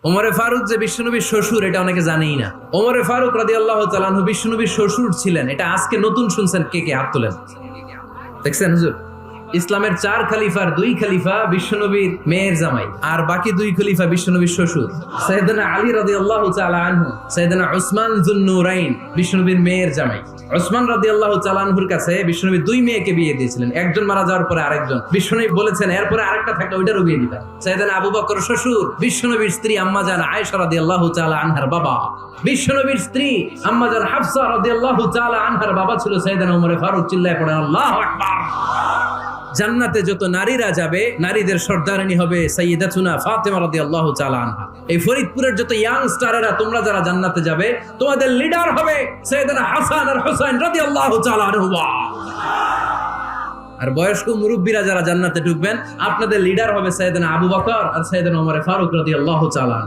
ওমরে ফারুক যে বিশ্বনবীর শ্বশুর এটা অনেকে জানেই না। ওমরে ফারুক রাদিয়াল্লাহু তাআলা আনহু বিশ্বনবীর শ্বশুর ছিলেন, এটা আজকে নতুন শুনছেন। কে কে হাত তোলেন? দেখছেন হুজুর, ইসলামের 4 খলিফার 2 খলিফা বিশ্বনবীর মেয়ের জামাই, আর বাকি 2 খলিফা বিশ্বনবীর শ্বশুর। সাইয়েদনা আলী রাদিয়াল্লাহু তাআলা আনহু, সাইয়েদনা উসমান যুন-নূরাইন বিশ্বনবীর মেয়ের জামাই। উসমান রাদিয়াল্লাহু তাআলা আনহুর কাছে বিশ্বনবী 2 মেয়েকে বিয়ে দিয়েছিলেন, একজন মারা যাওয়ার পরে আরেকজন। বিশ্বনবী বলেছেন এরপরে আরেকটা থাকলে ওইটারও বিয়ে দিবেন। সাইয়েদনা আবু বকর শ্বশুর, বিশ্বনবীর স্ত্রী আম্মা জান আয়েশা রাদিয়াল্লাহু তাআলা আনহার বাবা। বিশ্বনবীর স্ত্রী আম্মা জান হাফসা রাদিয়াল্লাহু তাআলা আনহার বাবা ছিল সাইয়েদনা ওমর ফারুক। চিল্লায়ে পড়েন আল্লাহু আকবার। জান্নাতে যত নারীরা যাবে, নারীদের সর্দারিনী হবে সাইয়্যিদাতুনা ফাতেমা রাদিয়াল্লাহু তাআলা আনহা। এই ফরিদপুরের যত ইয়াং স্টারেরা তোমরা যারা জান্নাতে যাবে, তোমাদের লিডার হবে সাইয়েদনা হাসান আর হুসাইন রাদিয়াল্লাহু তাআলা আনহুমা। আর বয়স্ক মুরব্বীরা যারা জান্নাতে ঢুকবেন, আপনাদের লিডার হবে সাইয়েদনা আবু বকর আর সাইয়েদনা ওমর ফারুক রাদিয়াল্লাহু তাআলা।